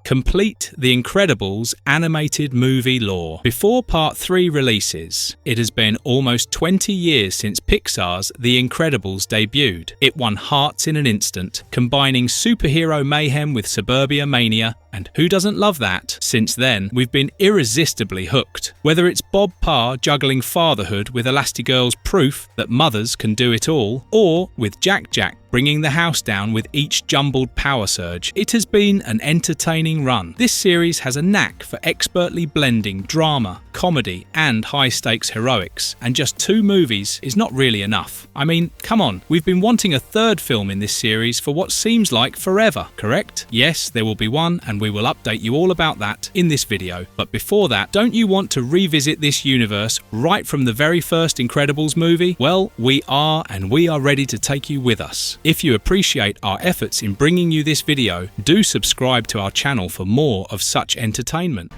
Complete The Incredibles animated movie lore. Before Part 3 releases, it has been almost 20 years since Pixar's The Incredibles debuted. It won hearts in an instant, combining superhero mayhem with suburbia mania, and who doesn't love that? Since then, we've been irresistibly hooked. Whether it's Bob Parr juggling fatherhood with Elastigirl's proof that mothers can do it all, or with Jack Jack bringing the house down with each jumbled power surge, it has been an entertaining run. This series has a knack for expertly blending drama, comedy, and high-stakes heroics, and just 2 movies is not really enough. I mean, come on, we've been wanting a 3rd film in this series for what seems like forever, correct? Yes, there will be one, and we will update you all about that in this video. But before that, don't you want to revisit this universe right from the very first Incredibles movie? Well, we are, and we are ready to take you with us. If you appreciate our efforts in bringing you this video, do subscribe to our channel for more of such entertainment.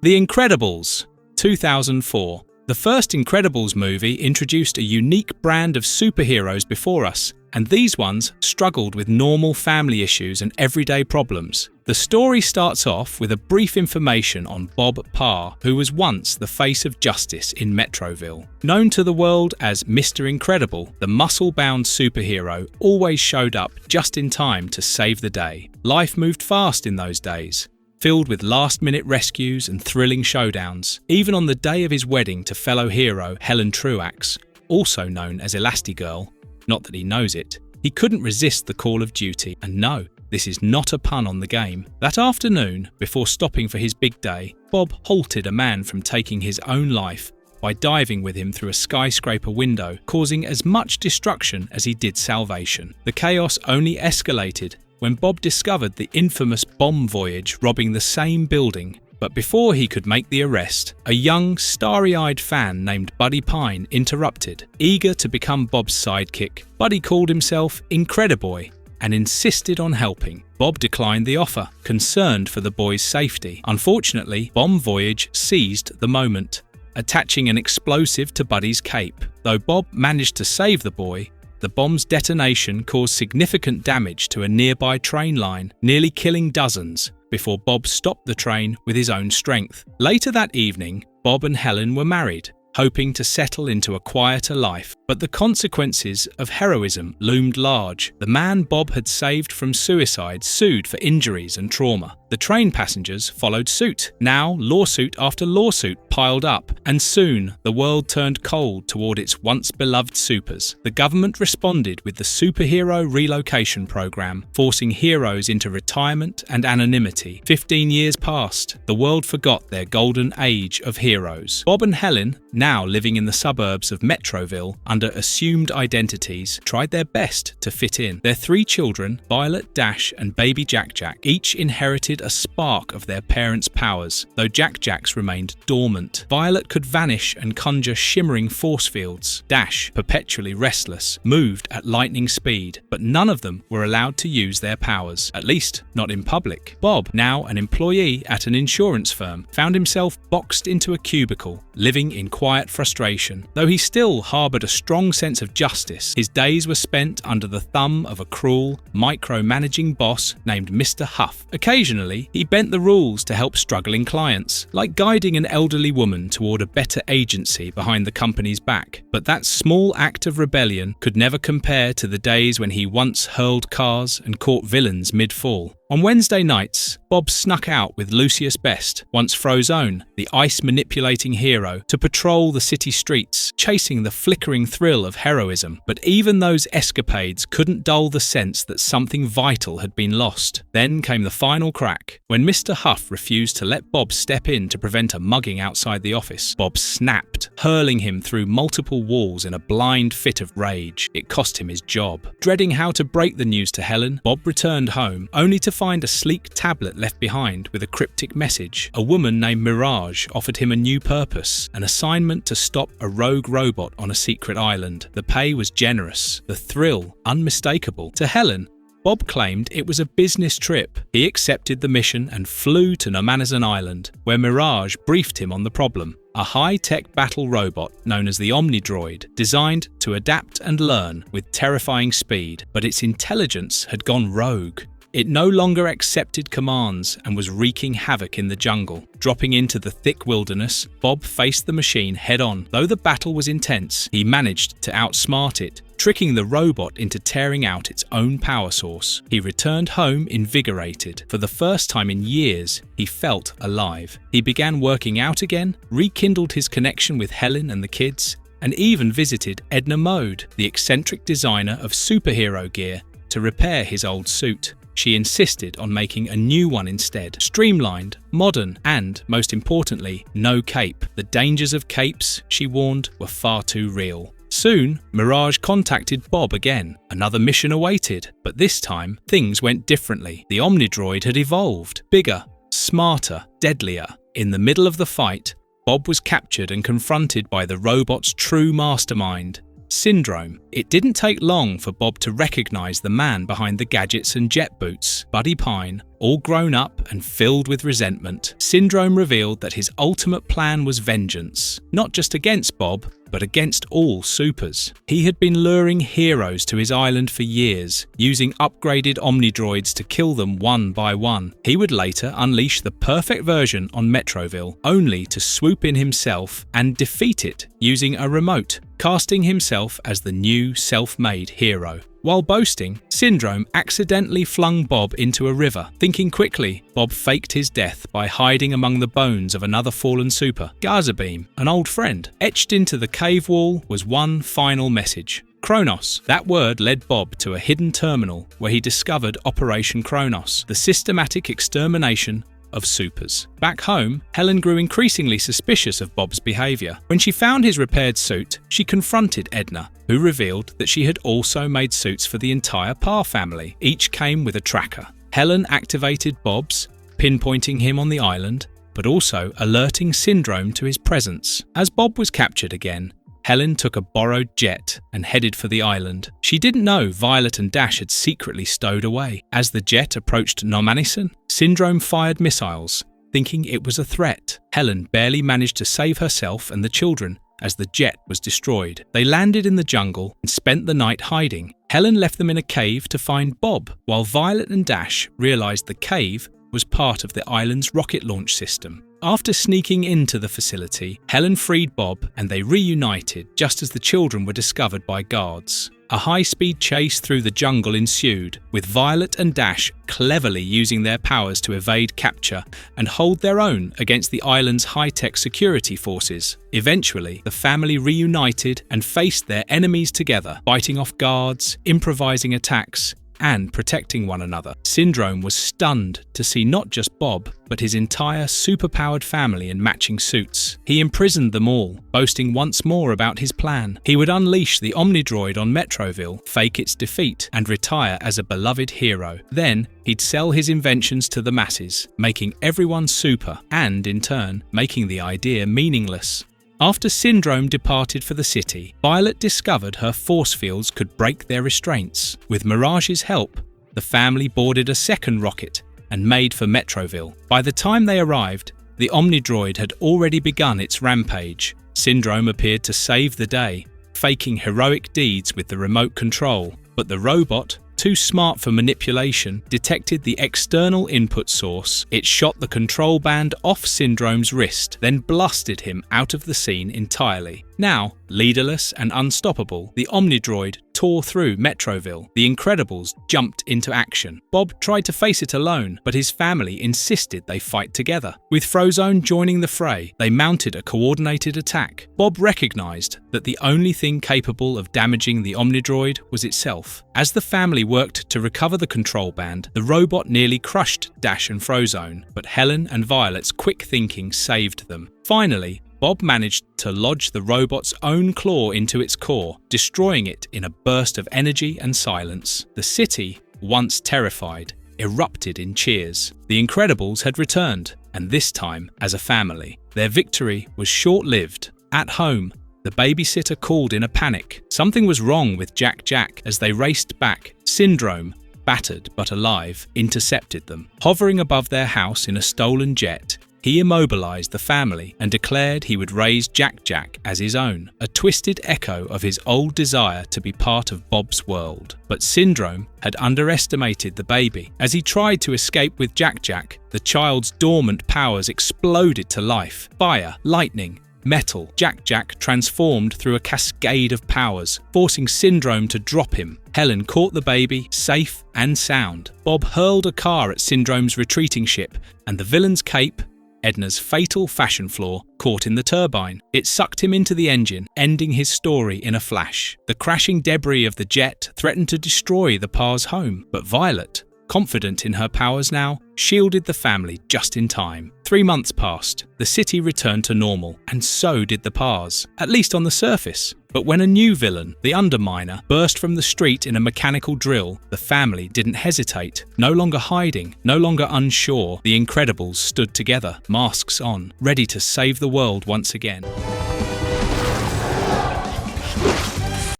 The Incredibles, 2004. The first Incredibles movie introduced a unique brand of superheroes before us, and these ones struggled with normal family issues and everyday problems. The story starts off with a brief information on Bob Parr, who was once the face of justice in Metroville. Known to the world as Mr. Incredible, the muscle-bound superhero always showed up just in time to save the day. Life moved fast in those days, filled with last-minute rescues and thrilling showdowns. Even on the day of his wedding to fellow hero Helen Truax, also known as Elastigirl, not that he knows it, he couldn't resist the call of duty. And no, this is not a pun on the game. That afternoon, before stopping for his big day, Bob halted a man from taking his own life by diving with him through a skyscraper window, causing as much destruction as he did salvation. The chaos only escalated when Bob discovered the infamous bomb voyage robbing the same building. But before he could make the arrest, a young, starry-eyed fan named Buddy Pine interrupted. Eager to become Bob's sidekick, Buddy called himself Incrediboy and insisted on helping. Bob declined the offer, concerned for the boy's safety. Unfortunately, Bomb Voyage seized the moment, attaching an explosive to Buddy's cape. Though Bob managed to save the boy, the bomb's detonation caused significant damage to a nearby train line, nearly killing dozens, before Bob stopped the train with his own strength. Later that evening, Bob and Helen were married, hoping to settle into a quieter life. But the consequences of heroism loomed large. The man Bob had saved from suicide sued for injuries and trauma. The train passengers followed suit. Now, lawsuit after lawsuit piled up, and soon the world turned cold toward its once-beloved supers. The government responded with the Superhero Relocation Program, forcing heroes into retirement and anonymity. 15 years passed. The world forgot their golden age of heroes. Bob and Helen, now living in the suburbs of Metroville under assumed identities, tried their best to fit in. Their 3 children, Violet, Dash, and baby Jack Jack, each inherited a spark of their parents' powers, though Jack Jack's remained dormant. Violet could vanish and conjure shimmering force fields. Dash, perpetually restless, moved at lightning speed, but none of them were allowed to use their powers, at least not in public. Bob, now an employee at an insurance firm, found himself boxed into a cubicle, living in quiet frustration. Though he still harbored a strong sense of justice, his days were spent under the thumb of a cruel, micromanaging boss named Mr. Huff. Occasionally, he bent the rules to help struggling clients, like guiding an elderly woman toward a better agency behind the company's back. But that small act of rebellion could never compare to the days when he once hurled cars and caught villains mid-fall. On Wednesday nights, Bob snuck out with Lucius Best, once Frozone, the ice-manipulating hero, to patrol the city streets, chasing the flickering thrill of heroism. But even those escapades couldn't dull the sense that something vital had been lost. Then came the final crack. When Mr. Huff refused to let Bob step in to prevent a mugging outside the office, Bob snapped, hurling him through multiple walls in a blind fit of rage. It cost him his job. Dreading how to break the news to Helen, Bob returned home, only to find a sleek tablet left behind with a cryptic message. A woman named Mirage offered him a new purpose, an assignment to stop a rogue robot on a secret island. The pay was generous, the thrill unmistakable. To Helen, Bob claimed it was a business trip. He accepted the mission and flew to Nomanazan Island, where Mirage briefed him on the problem. A high-tech battle robot known as the Omnidroid, designed to adapt and learn with terrifying speed, but its intelligence had gone rogue. It no longer accepted commands and was wreaking havoc in the jungle. Dropping into the thick wilderness, Bob faced the machine head-on. Though the battle was intense, he managed to outsmart it, tricking the robot into tearing out its own power source. He returned home invigorated. For the first time in years, he felt alive. He began working out again, rekindled his connection with Helen and the kids, and even visited Edna Mode, the eccentric designer of superhero gear, to repair his old suit. She insisted on making a new one instead, streamlined, modern, and, most importantly, no cape. The dangers of capes, she warned, were far too real. Soon, Mirage contacted Bob again. Another mission awaited, but this time, things went differently. The Omnidroid had evolved, bigger, smarter, deadlier. In the middle of the fight, Bob was captured and confronted by the robot's true mastermind, Syndrome. It didn't take long for Bob to recognize the man behind the gadgets and jet boots, Buddy Pine. All grown up and filled with resentment, Syndrome revealed that his ultimate plan was vengeance, not just against Bob, but against all supers. He had been luring heroes to his island for years, using upgraded Omnidroids to kill them one by one. He would later unleash the perfect version on Metroville, only to swoop in himself and defeat it using a remote, casting himself as the new self-made hero. While boasting, Syndrome accidentally flung Bob into a river. Thinking quickly, Bob faked his death by hiding among the bones of another fallen super, Gazabeam, an old friend. Etched into the cave wall was one final message: Kronos. That word led Bob to a hidden terminal where he discovered Operation Kronos, the systematic extermination of supers. Back home, Helen grew increasingly suspicious of Bob's behaviour. When she found his repaired suit, she confronted Edna, who revealed that she had also made suits for the entire Parr family. Each came with a tracker. Helen activated Bob's, pinpointing him on the island, but also alerting Syndrome to his presence. As Bob was captured again, Helen took a borrowed jet and headed for the island. She didn't know Violet and Dash had secretly stowed away. As the jet approached Nomanazan, Syndrome fired missiles, thinking it was a threat. Helen barely managed to save herself and the children as the jet was destroyed. They landed in the jungle and spent the night hiding. Helen left them in a cave to find Bob, while Violet and Dash realized the cave was part of the island's rocket launch system. After sneaking into the facility, Helen freed Bob and they reunited just as the children were discovered by guards. A high-speed chase through the jungle ensued, with Violet and Dash cleverly using their powers to evade capture and hold their own against the island's high-tech security forces. Eventually, the family reunited and faced their enemies together, fighting off guards, improvising attacks, and protecting one another. Syndrome was stunned to see not just Bob, but his entire superpowered family in matching suits. He imprisoned them all, boasting once more about his plan. He would unleash the Omnidroid on Metroville, fake its defeat, and retire as a beloved hero. Then, he'd sell his inventions to the masses, making everyone super, and in turn, making the idea meaningless. After Syndrome departed for the city, Violet discovered her force fields could break their restraints. With Mirage's help, the family boarded a second rocket and made for Metroville. By the time they arrived, the Omnidroid had already begun its rampage. Syndrome appeared to save the day, faking heroic deeds with the remote control. But the robot, too smart for manipulation, detected the external input source. It shot the control band off Syndrome's wrist, then blasted him out of the scene entirely. Now, leaderless and unstoppable, the Omnidroid tore through Metroville. The Incredibles jumped into action. Bob tried to face it alone, but his family insisted they fight together. With Frozone joining the fray, they mounted a coordinated attack. Bob recognized that the only thing capable of damaging the Omnidroid was itself. As the family worked to recover the control band, the robot nearly crushed Dash and Frozone, but Helen and Violet's quick thinking saved them. Finally, Bob managed to lodge the robot's own claw into its core, destroying it in a burst of energy and silence. The city, once terrified, erupted in cheers. The Incredibles had returned, and this time as a family. Their victory was short-lived. At home, the babysitter called in a panic. Something was wrong with Jack. As they raced back, Syndrome, battered but alive, intercepted them. Hovering above their house in a stolen jet, he immobilized the family and declared he would raise Jack Jack as his own, a twisted echo of his old desire to be part of Bob's world. But Syndrome had underestimated the baby. As he tried to escape with Jack Jack, the child's dormant powers exploded to life. Fire, lightning, metal. Jack Jack transformed through a cascade of powers, forcing Syndrome to drop him. Helen caught the baby, safe and sound. Bob hurled a car at Syndrome's retreating ship, and the villain's cape, Edna's fatal fashion flaw, caught in the turbine. It sucked him into the engine, ending his story in a flash. The crashing debris of the jet threatened to destroy the Parr's home, but Violet, confident in her powers now, shielded the family just in time. 3 months passed. The city returned to normal, and so did the Parrs, at least on the surface. But when a new villain, the Underminer, burst from the street in a mechanical drill, the family didn't hesitate. No longer hiding, no longer unsure, the Incredibles stood together, masks on, ready to save the world once again.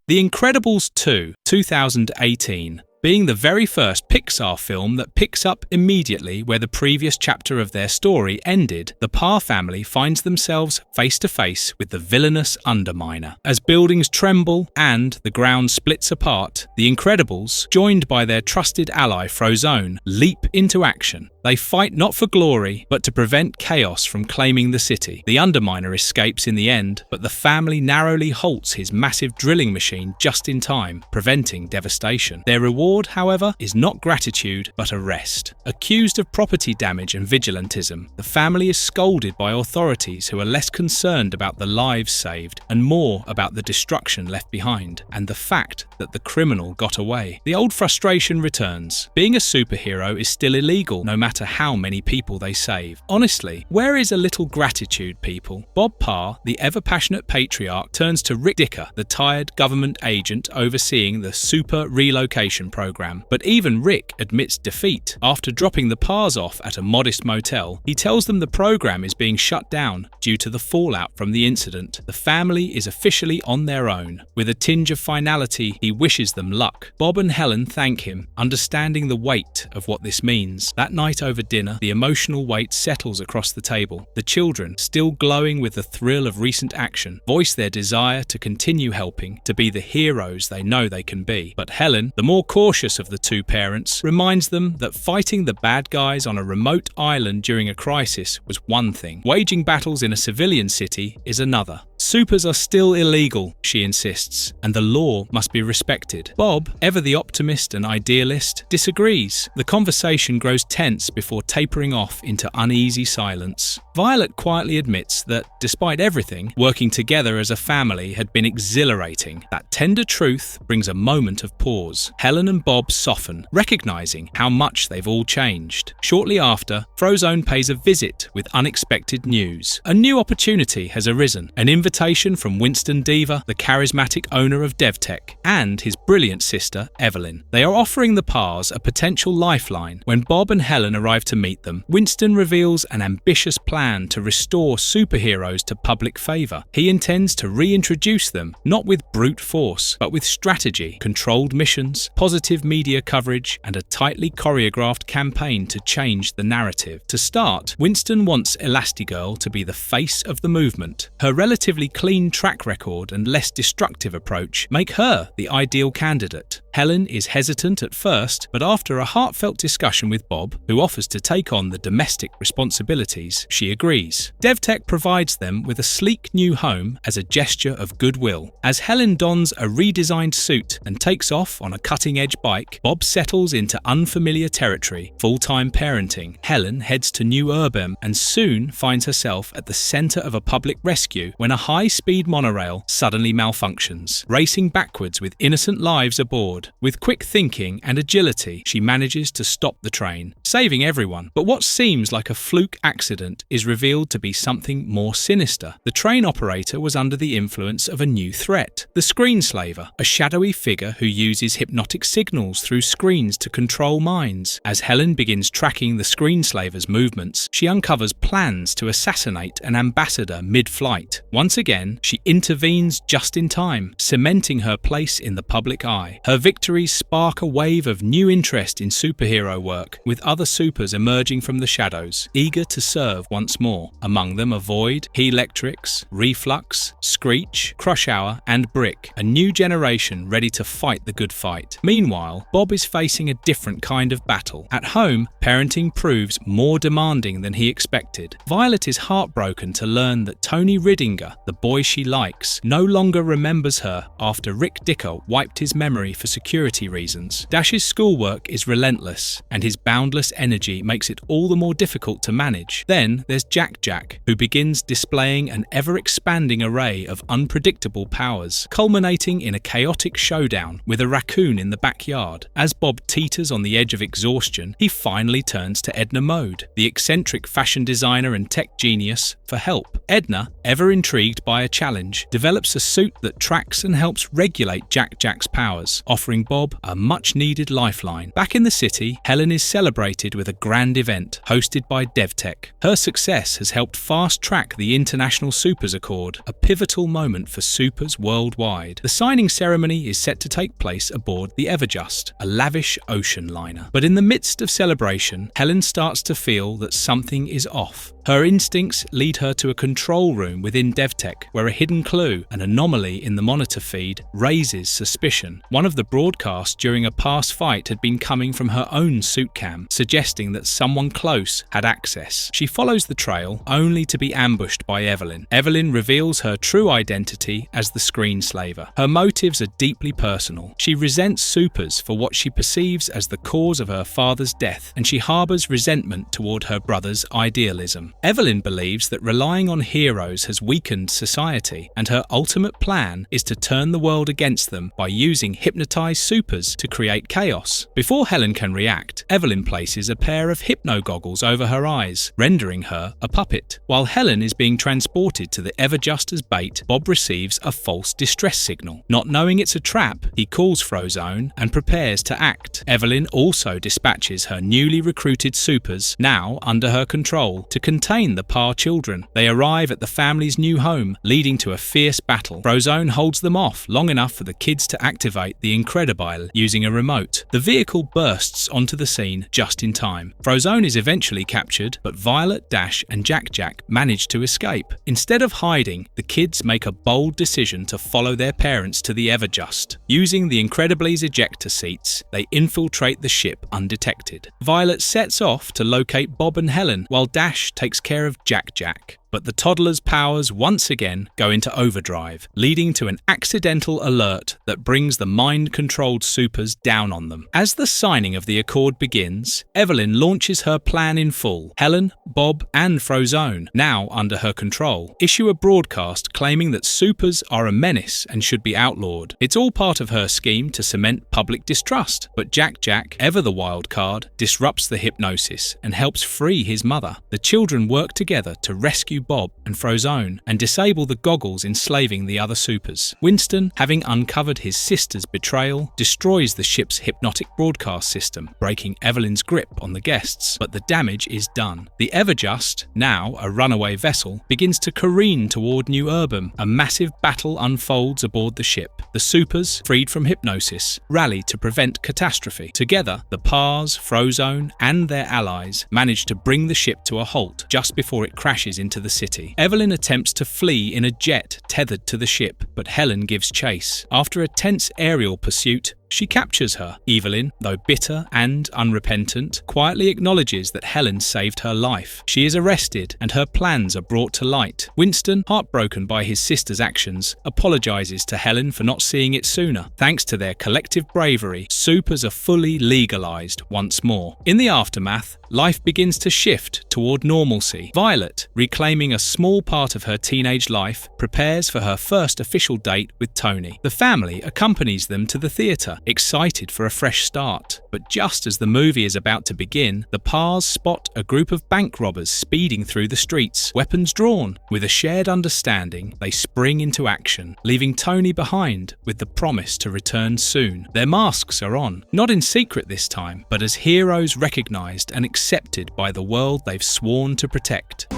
The Incredibles 2, 2018. Being the very first Pixar film that picks up immediately where the previous chapter of their story ended, the Parr family finds themselves face to face with the villainous Underminer. As buildings tremble and the ground splits apart, the Incredibles, joined by their trusted ally Frozone, leap into action. They fight not for glory, but to prevent chaos from claiming the city. The Underminer escapes in the end, but the family narrowly halts his massive drilling machine just in time, preventing devastation. Their reward, however, is not gratitude, but arrest. Accused of property damage and vigilantism, the family is scolded by authorities who are less concerned about the lives saved and more about the destruction left behind, and the fact that the criminal got away. The old frustration returns. Being a superhero is still illegal, no matter how many people they save. Honestly, where is a little gratitude, people? Bob Parr, the ever-passionate patriarch, turns to Rick Dicker, the tired government agent overseeing the super relocation program. But even Rick admits defeat. After dropping the Parrs off at a modest motel, he tells them the program is being shut down due to the fallout from the incident. The family is officially on their own. With a tinge of finality, he wishes them luck. Bob and Helen thank him, understanding the weight of what this means. That night over dinner, the emotional weight settles across the table. The children, still glowing with the thrill of recent action, voice their desire to continue helping, to be the heroes they know they can be. But Helen, the more cautious of the two parents, reminds them that fighting the bad guys on a remote island during a crisis was one thing. Waging battles in a civilian city is another. Supers are still illegal, she insists, and the law must be respected. Bob, ever the optimist and idealist, disagrees. The conversation grows tense before tapering off into uneasy silence. Violet quietly admits that, despite everything, working together as a family had been exhilarating. That tender truth brings a moment of pause. Helen and Bob soften, recognizing how much they've all changed. Shortly after, Frozone pays a visit with unexpected news. A new opportunity has arisen, an invitation from Winston Deaver, the charismatic owner of DevTech, and his brilliant sister, Evelyn. They are offering the Parrs a potential lifeline. When Bob and Helen arrive to meet them, Winston reveals an ambitious plan to restore superheroes to public favor. He intends to reintroduce them, not with brute force, but with strategy, controlled missions, positive media coverage, and a tightly choreographed campaign to change the narrative. To start, Winston wants Elastigirl to be the face of the movement. Her relatively clean track record and less destructive approach make her the ideal candidate. Helen is hesitant at first, but after a heartfelt discussion with Bob, who offers to take on the domestic responsibilities, she agrees. DevTech provides them with a sleek new home as a gesture of goodwill. As Helen dons a redesigned suit and takes off on a cutting-edge bike, Bob settles into unfamiliar territory, full-time parenting. Helen heads to New Urbem and soon finds herself at the center of a public rescue when a high-speed monorail suddenly malfunctions, racing backwards with innocent lives aboard. With quick thinking and agility, she manages to stop the train, saving everyone. But what seems like a fluke accident is revealed to be something more sinister. The train operator was under the influence of a new threat, the Screenslaver, a shadowy figure who uses hypnotic signals through screens to control minds. As Helen begins tracking the Screenslaver's movements, she uncovers plans to assassinate an ambassador mid-flight. Once again, she intervenes just in time, cementing her place in the public eye. Her victories spark a wave of new interest in superhero work, with other supers emerging from the shadows, eager to serve once more. Among them are Void, Helectrix, Reflux, Screech, Crush Hour, and Brick, a new generation ready to fight the good fight. Meanwhile, Bob is facing a different kind of battle. At home, parenting proves more demanding than he expected. Violet is heartbroken to learn that Tony Riddinger, the boy she likes, no longer remembers her after Rick Dicker wiped his memory for security reasons. Dash's schoolwork is relentless, and his boundless energy makes it all the more difficult to manage. Then there's Jack, who begins displaying an ever-expanding array of unpredictable powers, culminating in a chaotic showdown with a raccoon in the backyard. As Bob teeters on the edge of exhaustion, he finally turns to Edna Mode, the eccentric fashion designer and tech genius, for help. Edna, ever intrigued by a challenge, develops a suit that tracks and helps regulate Jack's powers, offering Bob a much-needed lifeline. Back in the city, Helen is celebrated with a grand event hosted by DevTech. Her success has helped fast-track the International Supers Accord, a pivotal moment for supers worldwide. The signing ceremony is set to take place aboard the Everjust, a lavish ocean liner. But in the midst of celebration, Helen starts to feel that something is off. Her instincts lead her to a control room within DevTech, where a hidden clue, an anomaly in the monitor feed, raises suspicion. One of the broadcasts during a past fight had been coming from her own suit cam, suggesting that someone close had access. She follows the trail, only to be ambushed by Evelyn. Evelyn reveals her true identity as the Screenslaver. Her motives are deeply personal. She resents supers for what she perceives as the cause of her father's death, and she harbours resentment toward her brother's idealism. Evelyn believes that relying on heroes has weakened society, and her ultimate plan is to turn the world against them by using hypnotized supers to create chaos. Before Helen can react, Evelyn places a pair of hypno goggles over her eyes, rendering her a puppet. While Helen is being transported to the Everjust as bait, Bob receives a false distress signal. Not knowing it's a trap, he calls Frozone and prepares to act. Evelyn also dispatches her newly recruited supers, now under her control, to contain the Parr children. They arrive at the family's new home, leading to a fierce battle. Frozone holds them off long enough for the kids to activate the Incredibile using a remote. The vehicle bursts onto the scene just in time. Frozone is eventually captured, but Violet, Dash, and Jack manage to escape. Instead of hiding, the kids make a bold decision to follow their parents to the Everjust. Using the Incredibles ejector seats, they infiltrate the ship undetected. Violet sets off to locate Bob and Helen, while Dash takes care of Jack. But the toddler's powers once again go into overdrive, leading to an accidental alert that brings the mind-controlled supers down on them. As the signing of the Accord begins, Evelyn launches her plan in full. Helen, Bob, and Frozone, now under her control, issue a broadcast claiming that supers are a menace and should be outlawed. It's all part of her scheme to cement public distrust, but Jack, ever the wild card, disrupts the hypnosis and helps free his mother. The children work together to rescue Bob and Frozone and disable the goggles enslaving the other supers. Winston, having uncovered his sister's betrayal, destroys the ship's hypnotic broadcast system, breaking Evelyn's grip on the guests, but the damage is done. The Everjust, now a runaway vessel, begins to careen toward New Urbum. A massive battle unfolds aboard the ship. The supers, freed from hypnosis, rally to prevent catastrophe. Together, the Parrs, Frozone, and their allies manage to bring the ship to a halt just before it crashes into the city. Evelyn attempts to flee in a jet tethered to the ship, but Helen gives chase. After a tense aerial pursuit, she captures her. Evelyn, though bitter and unrepentant, quietly acknowledges that Helen saved her life. She is arrested and her plans are brought to light. Winston, heartbroken by his sister's actions, apologizes to Helen for not seeing it sooner. Thanks to their collective bravery, supers are fully legalized once more. In the aftermath, life begins to shift toward normalcy. Violet, reclaiming a small part of her teenage life, prepares for her first official date with Tony. The family accompanies them to the theater, excited for a fresh start. But just as the movie is about to begin, the Parrs spot a group of bank robbers speeding through the streets, weapons drawn. With a shared understanding, they spring into action, leaving Tony behind with the promise to return soon. Their masks are on, not in secret this time, but as heroes recognized and accepted by the world they've sworn to protect.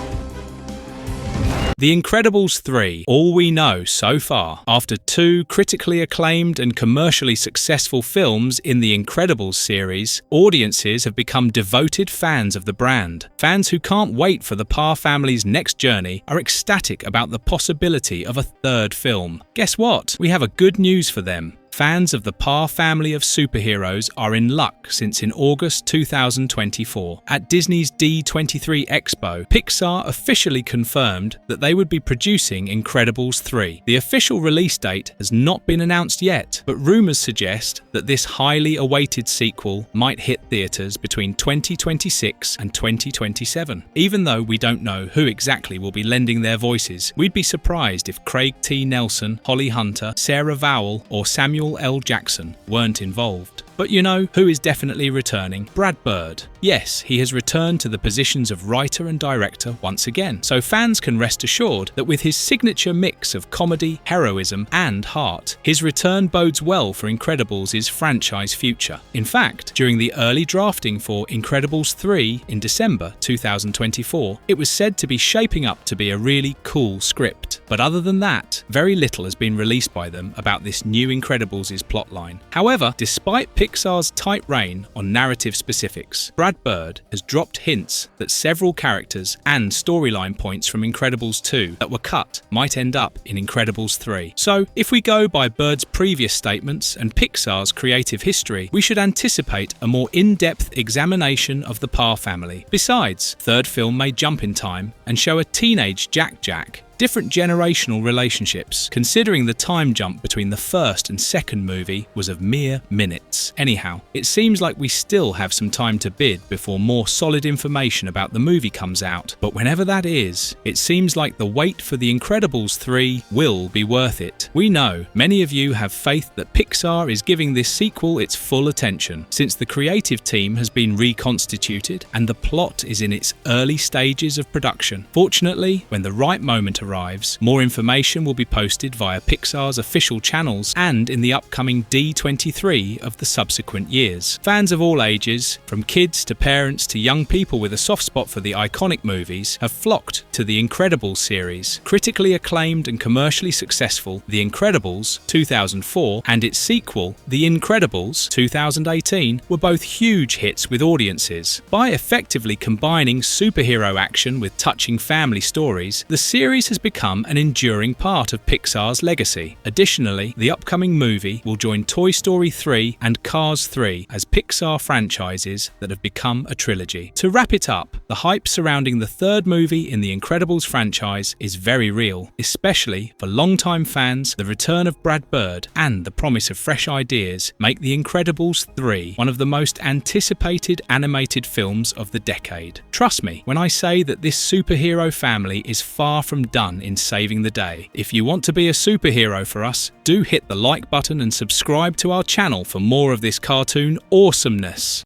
The Incredibles 3, all we know so far. After 2 critically acclaimed and commercially successful films in the Incredibles series, audiences have become devoted fans of the brand. Fans who can't wait for the Parr family's next journey are ecstatic about the possibility of a third film. Guess what? We have a good news for them. Fans of the Parr family of superheroes are in luck since in August 2024, at Disney's D23 Expo, Pixar officially confirmed that they would be producing Incredibles 3. The official release date has not been announced yet, but rumors suggest that this highly awaited sequel might hit theaters between 2026 and 2027. Even though we don't know who exactly will be lending their voices, we'd be surprised if Craig T. Nelson, Holly Hunter, Sarah Vowell, or Samuel L. Jackson weren't involved. But you know who is definitely returning? Brad Bird. Yes, he has returned to the positions of writer and director once again, so fans can rest assured that with his signature mix of comedy, heroism, and heart, his return bodes well for Incredibles' franchise future. In fact, during the early drafting for Incredibles 3 in December 2024, it was said to be shaping up to be a really cool script. But other than that, very little has been released by them about this new Incredibles' plotline. However, despite Pixar's tight rein on narrative specifics, Brad Bird has dropped hints that several characters and storyline points from Incredibles 2 that were cut might end up in Incredibles 3. So, if we go by Bird's previous statements and Pixar's creative history, we should anticipate a more in-depth examination of the Parr family. Besides, third film may jump in time and show a teenage Jack. Different generational relationships, considering the time jump between the first and second movie was of mere minutes. Anyhow, it seems like we still have some time to bid before more solid information about the movie comes out, but whenever that is, it seems like the wait for The Incredibles 3 will be worth it. We know many of you have faith that Pixar is giving this sequel its full attention, since the creative team has been reconstituted and the plot is in its early stages of production. Fortunately, when the right moment arrives, more information will be posted via Pixar's official channels and in the upcoming D23 of the subsequent years. Fans of all ages, from kids to parents to young people with a soft spot for the iconic movies, have flocked to the Incredibles series. Critically acclaimed and commercially successful, The Incredibles 2004 and its sequel, The Incredibles 2018, were both huge hits with audiences. By effectively combining superhero action with touching family stories, the series has become an enduring part of Pixar's legacy. Additionally, the upcoming movie will join Toy Story 3 and Cars 3 as Pixar franchises that have become a trilogy. To wrap it up, the hype surrounding the third movie in the Incredibles franchise is very real, especially for longtime fans. The return of Brad Bird and the promise of fresh ideas make The Incredibles 3 one of the most anticipated animated films of the decade. Trust me when I say that this superhero family is far from done in saving the day. If you want to be a superhero for us, do hit the like button and subscribe to our channel for more of this cartoon awesomeness.